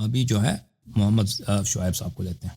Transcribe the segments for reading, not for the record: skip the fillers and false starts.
ابھی جو ہے محمد شعیب صاحب کو لیتے ہیں،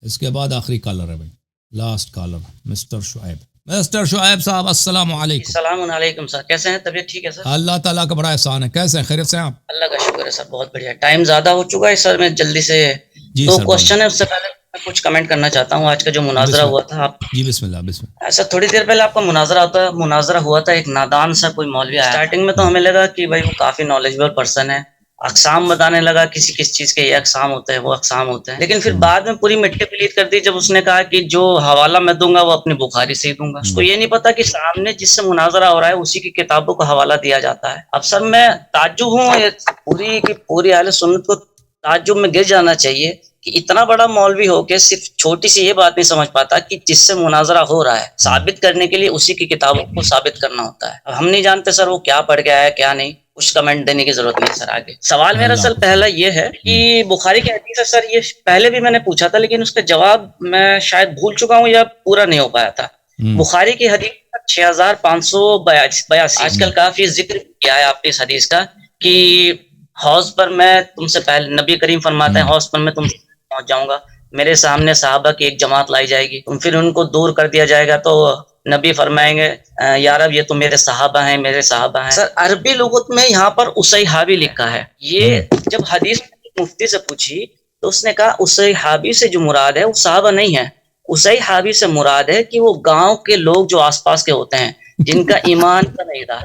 اس کے بعد آخری کالر ہے بھائی، last caller mister Shoaib. Mister Shoaib صاحب السلام علیکم۔ السلام علیکم سر، کیسے ہیں؟ طبیعت ٹھیک ہے سر؟ اللہ تعالیٰ کا بڑا احسان ہے، کیسے ہیں؟ خیریت سے ہیں آپ؟ اللہ کا شکر ہے سر، بہت بڑھیا۔ ٹائم زیادہ ہو چکا ہے سر، میں جلدی سے جی دو سر کوشچن ہے، اس سے پہلے میں کچھ کمنٹ کرنا چاہتا ہوں۔ آج کا جو مناظرہ بسم ہوا تھا، آپ جی بسم اللہ بسم اللہ۔ ایسا تھوڑی دیر پہلے آپ کا مناظرہ ہوا تھا، ایک نادان سا کوئی مولوی آیا۔ اسٹارٹنگ میں تو ہمیں لگا کہ بھائی وہ کافی نالجبل پرسن ہے، اقسام بتانے لگا کسی کس چیز کے، یہ اقسام ہوتے ہیں وہ اقسام ہوتے ہیں، لیکن پھر بعد میں پوری مٹی پلیت کر دی جب اس نے کہا کہ جو حوالہ میں دوں گا وہ اپنی بخاری سے ہی دوں گا۔ اس کو یہ نہیں پتا کہ سامنے جس سے مناظرہ ہو رہا ہے اسی کی کتابوں کو حوالہ دیا جاتا ہے۔ اب سر میں تعجب ہوں، یہ پوری کی پوری اہل سنت کو تعجب میں گر جانا چاہیے کہ اتنا بڑا مولوی ہو کے صرف چھوٹی سی یہ بات نہیں سمجھ پاتا کہ جس سے مناظرہ ہو رہا ہے ثابت کرنے کے لیے اسی کی کتابوں کو ثابت کرنا ہوتا ہے۔ اب ہم نہیں جانتے سر وہ کیا پڑھ گیا ہے کیا نہیں، کچھ کمنٹ دینے کی ضرورت نہیں سر۔ آگے سوال میرا سر پہلا یہ ہے کہ بخاری کی حدیث ہے سر، یہ پہلے بھی میں نے پوچھا تھا لیکن اس کا جواب میں شاید بھول چکا ہوں یا پورا نہیں ہو پایا تھا۔ بخاری کی حدیث 6582، آج کل کافی ذکر کیا ہے آپ نے اس حدیث کا کہ حوض پر میں تم سے پہلے، نبی کریم فرماتے ہیں حوض پر میں تم سے پہنچ جاؤں گا، میرے سامنے صحابہ کی ایک جماعت لائی جائے گی، پھر ان کو دور کر دیا جائے گا تو نبی فرمائیں گے یا رب یہ تو میرے صحابہ ہیں، میرے صحابہ ہیں۔ سر عربی لغت میں یہاں پر اصیحابی لکھا ہے، یہ جب حدیث مفتی سے پوچھی تو اس نے کہا اصیحابی سے جو مراد ہے وہ صحابہ نہیں ہے، اصیحابی سے مراد ہے کہ وہ گاؤں کے لوگ جو آس پاس کے ہوتے ہیں جن کا ایمان کا نہیں رہا۔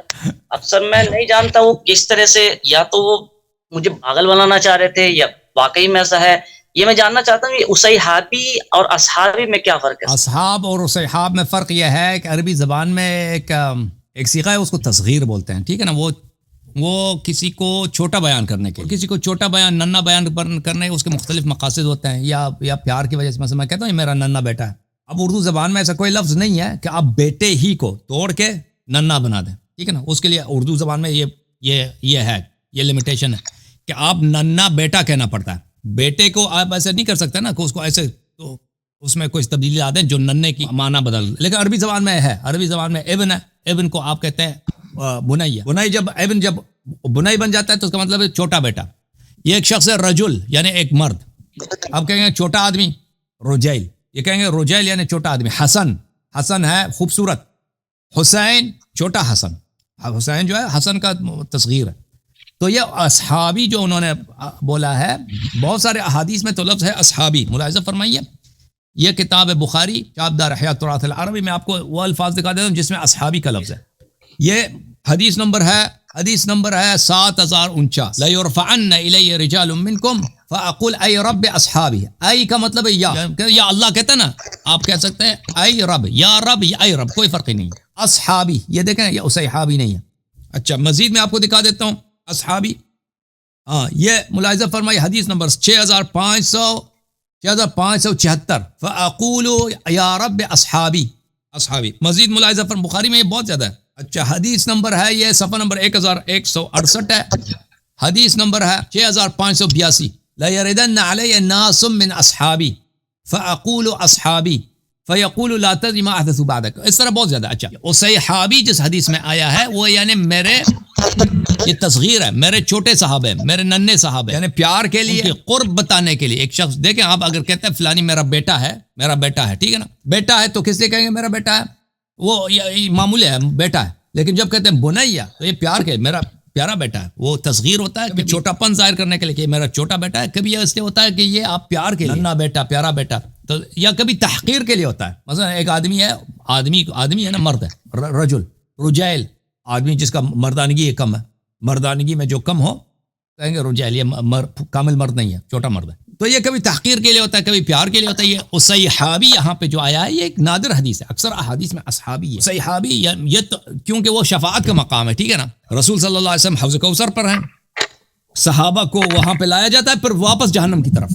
اب سر میں نہیں جانتا وہ کس طرح سے، یا تو وہ مجھے پاگل بنانا چاہ رہے تھے یا واقعی میں ایسا ہے، یہ میں جاننا چاہتا ہوں کہ اصیحابی اور اصحابی میں کیا فرق ہے؟ اصحاب اور اصحاب میں فرق یہ ہے کہ عربی زبان میں ایک صیغہ ہے، اس کو تصغیر بولتے ہیں، ٹھیک ہے نا، وہ کسی کو چھوٹا بیان کرنے کے، کسی کو چھوٹا بیان، ننھا بیان کرنے اس کے مختلف مقاصد ہوتے ہیں، یا پیار کی وجہ سے، مثلا میں کہتا ہوں یہ میرا ننھا بیٹا ہے۔ اب اردو زبان میں ایسا کوئی لفظ نہیں ہے کہ آپ بیٹے ہی کو توڑ کے ننھا بنا دیں، ٹھیک ہے نا، اس کے لیے اردو زبان میں یہ ہے، یہ لمیٹیشن ہے کہ آپ ننھا بیٹا کہنا پڑتا ہے۔ بیٹے کو آپ ایسے نہیں کر سکتے نا کہ اس کو ایسے، تو اس میں کوئی تبدیلی لا دیں جو ننھے کی معنی بدل، لیکن عربی زبان میں ہے، عربی زبان میں ابن ہے، ابن کو آپ کہتے ہیں بنائی ہے، بنائی جب بنائی بن جاتا ہے تو اس کا مطلب ہے چھوٹا بیٹا۔ یہ ایک شخص ہے رجل یعنی ایک مرد، اب کہیں گے چھوٹا آدمی رجیل، یہ کہیں گے رجیل یعنی چھوٹا آدمی۔ حسن ہے خوبصورت، حسین چھوٹا حسن، حسین جو ہے حسن کا تصغیر ہے۔ تو یہ اصحابی جو انہوں نے بولا ہے، بہت سارے احادیث میں تو لفظ ہے اصحابی، ملاحظہ فرمائیے۔ یہ کتاب حیات التراث العربی میں آپ کو وہ الفاظ دکھا دیتا ہوں جس میں اصحابی کا لفظ ہے۔ یہ حدیث نمبر ہے 7049، لَيُرْفَعَنَّ إِلَيَّ رِجَالٌ مِّنْكُمْ فَأَقُولْ اَيْ رَبِّ أَصْحَابِهِ، اَيْ کا مطلب ہے یا اللہ کہتے ہیں نا، آپ کہہ سکتے ہیں اَيْ رب، یا رب یا اَيْ رب، کوئی فرق ہی نہیں ہے۔ اصحابی یہ دیکھیں یہ اصحابی نہیں ہے۔ اچھا مزید میں آپ کو دکھا دیتا ہوں اصحابی، یہ ملاحظہ فرمائی حدیث نمبر 6576، فَأَقُولُ يَا رَبِّ أَصْحَابِي، اصحابی۔ مزید ملاحظہ فرمائی بخاری میں یہ بہت زیادہ ہے۔ اچھا حدیث نمبر ہے، یہ صفحہ نمبر 1168 ہے، حدیث نمبر ہے 6582، لَيَرِدَنَّ عَلَيَّ نَاسٌ مِّنْ أَصْحَابِي فَأَقُولُ أَصْحَابِي فَيَقُولُ لَا تَدْرِ مَا أَحْدَثُوا بَعْدَكَ، اس طرح بہت زیادہ۔ اچھا اصحابی جس حدیث میں آیا ہے وہ یعنی میرے، یہ تصغیر ہے، میرے چھوٹے صحابے، میرے ننھے صحابے، یعنی پیار کے لیے، قرب بتانے کے لیے۔ ایک شخص دیکھیں، آپ اگر کہتے ہیں فلانی میرا بیٹا ہے، ٹھیک ہے نا، بیٹا ہے تو کس لیے کہیں گے میرا بیٹا ہے؟ وہ معمولی ہے، بیٹا ہے، لیکن جب کہتے ہیں بنیا تو یہ پیار کے، میرا پیارا بیٹا ہے، وہ تصغیر ہوتا ہے کہ چھوٹا پن ظاہر کرنے کے لیے کہ میرا چھوٹا بیٹا ہے۔ کبھی یہ اس لیے ہوتا ہے کہ یہ آپ پیار کے لیے، ننھا بیٹا، پیارا بیٹا، تو یا کبھی تحقیر کے لیے ہوتا ہے۔ مثلا ایک آدمی ہے نا، مرد ہے، رجل، رجیل آدمی جس کا مردانگی کم ہے، مردانگی میں جو کم ہو کہیں گے رجیل، یہ کامل مرد نہیں ہے، چھوٹا مرد ہے۔ تو یہ کبھی تحقیر کے لیے ہوتا ہے، کبھی پیار کے لیے ہوتا ہے۔ یہ اصحابی یہاں پہ جو آیا ہے یہ ایک نادر حدیث ہے، اکثر احادیث میں اصحابی ہے، اصحابی، یہ تو کیونکہ وہ شفاعت کا مقام ہے، ٹھیک ہے نا، رسول صلی اللہ علیہ وسلم حوض کوثر پر ہیں، صحابہ کو وہاں پہ لایا جاتا ہے، پھر واپس جہنم کی طرف،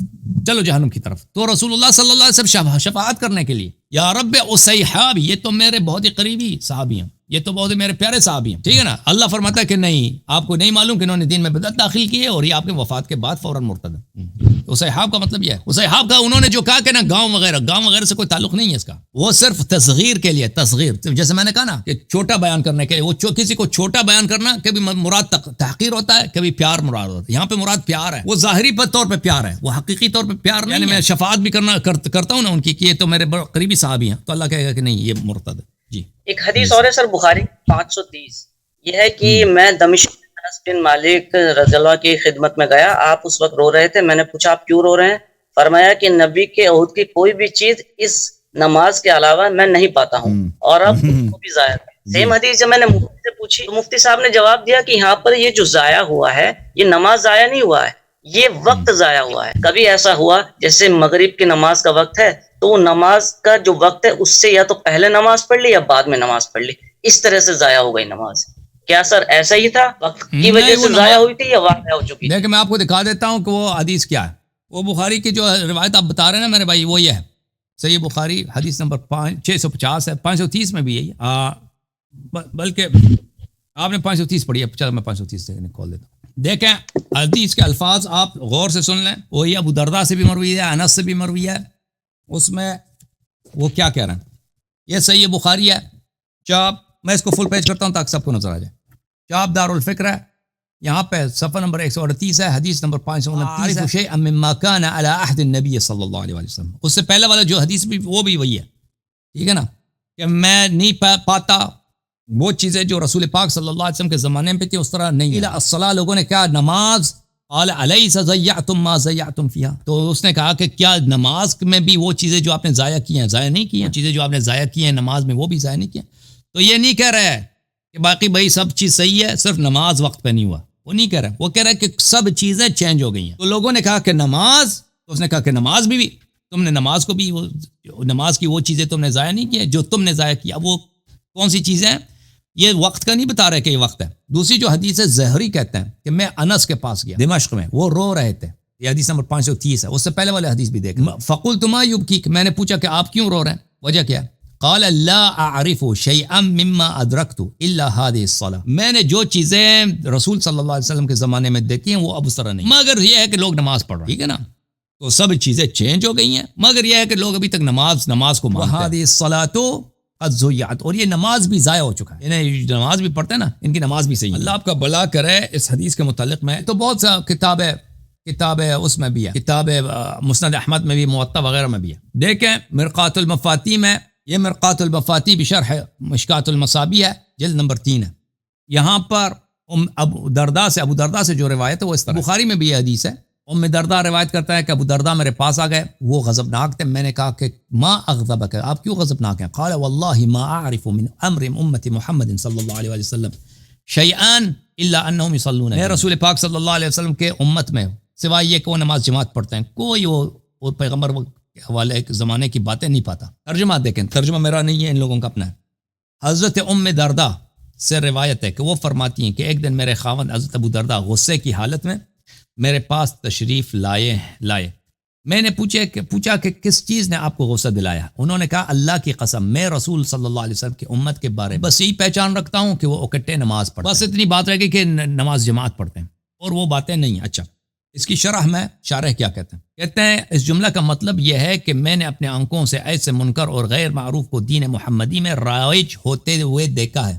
چلو جہنم کی طرف، تو رسول اللہ صلی اللہ علیہ وسلم شفاعت کرنے کے لیے، یا رب اصحابی، یہ تو میرے بہت ہی قریبی صحابی ہیں، یہ تو بہت میرے پیارے صحابی ہیں, ٹھیک ہے نا. اللہ فرماتا ہے کہ نہیں, آپ کو نہیں معلوم کہ انہوں نے دین میں بدعت داخل کی ہے اور یہ آپ کے وفات کے بعد فوراً مرتد ہے. اصحاب کا مطلب یہ ہے, اصحاب کا انہوں نے جو کہا کہ نا گاؤں وغیرہ سے کوئی تعلق نہیں ہے اس کا, وہ صرف تصغیر کے لیے, تصغیر جیسے میں نے کہا نا کہ چھوٹا بیان کرنے کے لیے, وہ کسی کو چھوٹا بیان کرنا کبھی مراد تحقیر ہوتا ہے, کبھی پیار مراد ہوتا ہے. یہاں پہ مراد پیار ہے, وہ ظاہری طور پہ پیار ہے, وہ حقیقی طور پہ پیار نہیں. یعنی میں شفاعت بھی کرتا ہوں نا ان کی کہ یہ تو میرے قریبی صحابی ہیں, تو اللہ کہے گا کہ نہیں یہ مرتد ہے. جی ایک حدیث اور ہے سر بخاری 530, یہ ہے کہ میں دمشق انس بن مالک رضی اللہ کی خدمت میں گیا, آپ اس وقت رو رہے تھے. میں نے پوچھا آپ کیوں رو رہے ہیں؟ فرمایا کہ نبی کے عہد کی کوئی بھی چیز اس نماز کے علاوہ میں نہیں پاتا ہوں اور اب وہ بھی ضائع. سیم حدیث جب میں نے مفتی سے پوچھی تو مفتی صاحب نے جواب دیا کہ یہاں پر یہ جو ضائع ہوا ہے یہ نماز ضائع نہیں ہوا ہے, یہ وقت ضائع ہوا ہے. کبھی ایسا ہوا جیسے مغرب کی نماز کا وقت ہے تو وہ نماز کا جو وقت ہے اس سے یا تو پہلے نماز پڑھ لی یا بعد میں نماز پڑھ لی, اس طرح سے ضائع ہو گئی نماز. کیا سر ایسا ہی تھا, وقت کی وجہ سے ضائع ہوئی تھی یا واقع ہو چکی؟ دیکھیں میں آپ کو دکھا دیتا ہوں کہ وہ حدیث کیا ہے. وہ بخاری کی جو روایت آپ بتا رہے ہیں نا میرے بھائی, وہ یہ ہے صحیح بخاری حدیث نمبر 650 ہے, 530 میں بھی یہی, بلکہ آپ نے 530 پڑھی ہے, چلو میں 530 سے کھول دیتا ہوں. دیکھیں حدیث کے الفاظ آپ غور سے سن لیں, وہی ابو درداء سے بھی مروی ہے, انس سے بھی مروی ہے. اس میں وہ کیا کہہ رہے ہیں, یہ صحیح بخاری ہے, چاپ میں اس کو فل پیج کرتا ہوں تاکہ سب کو نظر آ جائے. چاپ دار الفکر ہے, یہاں پہ صفحہ نمبر 138 ہے, حدیث نمبر 529 ہے. شیئا مما کان علی عہد النبی صلی اللہ علیہ وسلم, اس سے پہلے والا جو حدیث بھی وہ بھی وہی ہے, ٹھیک ہے نا, کہ میں نہیں پاتا وہ چیزیں جو رسول پاک صلی اللہ علیہ وسلم کے زمانے میں تھی اس طرح نہیں. الصلاۃ, لوگوں نے کہا نماز, قال الیس ضیعتم ما ضیعتم فیہا, تو اس نے کہا کہ کیا نماز میں بھی وہ چیزیں جو آپ نے ضائع کی ہیں ضائع نہیں کی ہیں, چیزیں جو آپ نے ضائع کی ہیں نماز میں وہ بھی ضائع نہیں کی ہیں. تو یہ نہیں کہہ رہا ہے کہ باقی بھائی سب چیز صحیح ہے, صرف نماز وقت پہ نہیں ہوا, وہ نہیں کہہ رہا ہے. وہ کہہ رہا ہے کہ سب چیزیں چینج ہو گئی ہیں. تو لوگوں نے کہا کہ نماز, تو اس نے کہا کہ نماز بھی تم نے نماز کو بھی نماز کی وہ چیزیں تم نے ضائع نہیں کی جو تم نے ضائع کیا. وہ کون سی چیزیں ہیں, یہ وقت کا نہیں بتا رہے کہ یہ وقت ہے. دوسری جو حدیث ہے زہری کہتے ہیں کہ میں انس کے پاس گیا دمشق میں, وہ رو رہے تھے, یہ حدیث نمبر 530 ہے. اس سے پہلے والے حدیث بھی دیکھ, فقلت ما یبکیک, میں نے پوچھا کہ آپ کیوں رو رہے ہیں, وجہ کیا ہے؟ قال لا اعرف شیئا مما ادرکت الا هذه الصلاة, میں نے جو چیزیں رسول صلی اللہ علیہ وسلم کے زمانے میں دیکھی ہیں وہ اب اس طرح نہیں, مگر یہ ہے کہ لوگ نماز پڑھ رہے ہیں, ٹھیک ہے نا, تو سب چیزیں چینج ہو گئی ہیں, مگر یہ ہے کہ لوگ ابھی تک نماز کو مانتے ہیں. وهذه الصلاة قد ضيعت, اور یہ نماز بھی ضائع ہو چکا ہے. یعنی نماز بھی پڑھتے ہیں نا, ان کی نماز بھی صحیح ہے. اللہ آپ کا بھلا کرے. اس حدیث کے متعلق میں تو بہت سا کتاب ہے اس میں بھی ہے, کتاب مسند احمد میں بھی, موطا وغیرہ میں بھی ہے. دیکھیں مرقات المفاتی میں, یہ مرقات المفاتی بشرح مشکات المصابیح ہے, جلد نمبر 3 ہے. یہاں پر ابو درداء سے جو روایت ہے وہ اس طرح, بخاری میں بھی یہ حدیث ہے. درداء روایت کرتا ہے کہ ابو درداء میرے پاس آ گئے, وہ غضبناک تھے. میں نے کہا کہ ما اغضبک, آپ کیوں غضبناک ہیں؟ قال واللہ ما اعرف من امر امت محمد صلی اللہ علیہ وسلم شیئا الا انہم یصلون. میں رسول پاک صلی اللہ علیہ وسلم کے امت میں سوائے یہ کہ وہ نماز جماعت پڑھتے ہیں, کوئی وہ پیغمبر کے حوالے زمانے کی باتیں نہیں پاتا. ترجمہ دیکھیں, ترجمہ میرا نہیں ہے, ان لوگوں کا اپنا ہے. حضرت درداء سے روایت ہے کہ وہ فرماتی ہیں کہ ایک دن میرے خاوند حضرت ابو درداء غصے کی حالت میں میرے پاس تشریف لائے. میں نے پوچھا کہ کس چیز نے آپ کو غصہ دلایا؟ انہوں نے کہا اللہ کی قسم میں رسول صلی اللہ علیہ وسلم کی امت کے بارے میں بس یہی پہچان رکھتا ہوں کہ وہ اکٹھے نماز پڑھتے ہیں, بس اتنی بات رہ گئی کہ نماز جماعت پڑھتے ہیں, اور وہ باتیں نہیں. اچھا, اس کی شارح کیا کہتے ہیں؟ کہتے ہیں اس جملہ کا مطلب یہ ہے کہ میں نے اپنے آنکھوں سے ایسے منکر اور غیر معروف کو دین محمدی میں رائج ہوتے ہوئے دیکھا ہے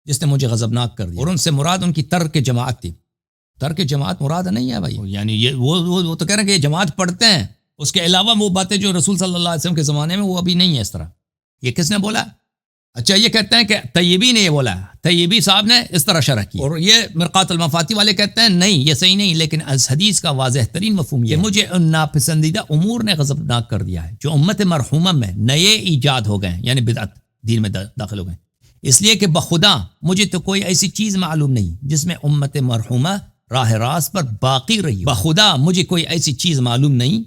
جس نے مجھے غضبناک کر دیا, اور ان سے مراد ان کی ترک جماعت تھی. ترک جماعت مراد نہیں ہے بھائی, یعنی یہ وہ تو کہہ رہے ہیں کہ یہ جماعت پڑھتے ہیں, اس کے علاوہ وہ باتیں جو رسول صلی اللہ علیہ وسلم کے زمانے میں وہ ابھی نہیں ہے اس طرح. یہ کس نے بولا؟ اچھا, یہ کہتے ہیں کہ طیبی نے یہ بولا, طیبی صاحب نے اس طرح شرح کی, اور یہ مرقات المفاتی والے کہتے ہیں نہیں یہ صحیح نہیں. لیکن اس حدیث کا واضح ترین مفہوم یہ مجھے ان ناپسندیدہ امور نے غضبناک کر دیا ہے جو امت مرحومہ میں نئے ایجاد ہو گئے ہیں, یعنی بدعت دین میں داخل ہو گئے, اس لیے کہ بخدا مجھے تو کوئی ایسی چیز معلوم نہیں جس میں امت مرحومہ راہ راست پر باقی رہی. بخدا مجھے کوئی ایسی چیز معلوم نہیں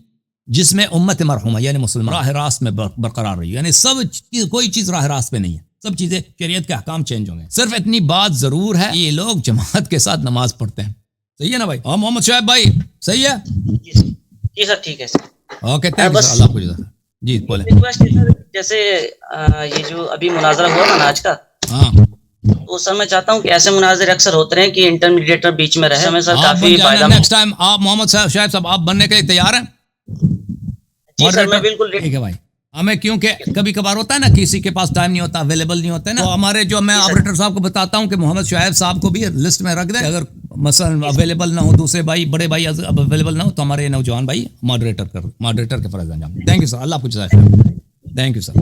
جس میں امت مرحومہ یعنی مسلمان راہ راست میں برقرار رہی. یعنی سب چیز, کوئی چیز راہ راست پہ نہیں ہے, سب چیزیں شریعت کے احکام چینج ہوں گے. صرف اتنی بات ضرور ہے یہ لوگ جماعت کے ساتھ نماز پڑھتے ہیں. صحیح ہے نا بھائی؟ محمد شعیب بھائی صحیح ہے؟ جی سر ٹھیک ہے سر. اوکے, تھینک یو سر, اللہ کو جی بولیں. جیسے یہ جو ابھی مناظرہ ہوا نا آج کا, ہاں تو سر میں چاہتا ہوں کہ ایسے مناظر اکثر ہوتے رہیں کہ انٹرمیڈیٹر بیچ میں رہے، ہمیں سر آپ کافی بن فائدہ جانا نیکسٹ ٹائم. آپ محمد شعیب صاحب آپ بننے کے لیے تیار ہیں؟ جی سر میں بالکل ٹھیک ہے بھائی. ہمیں کیونکہ کبھی کبھار ہوتا ہے نا کسی کے پاس ٹائم نہیں ہوتا، اویلیبل نہیں ہوتا ہے نا، تو ہمارے جو میں آپریٹر صاحب کو بتاتا ہوں کہ محمد شعیب صاحب کو بھی لسٹ میں رکھ دیں، اگر مثلا اویلیبل نہ ہو، دوسرے بھائی بڑے بھائی اب اویلیبل نہ ہو تو ہمارے نوجوان بھائی ماڈریٹر کے فرض انجام. تھینک یو سر، اللہ آپ کو جزائے خیر. Thank you sir.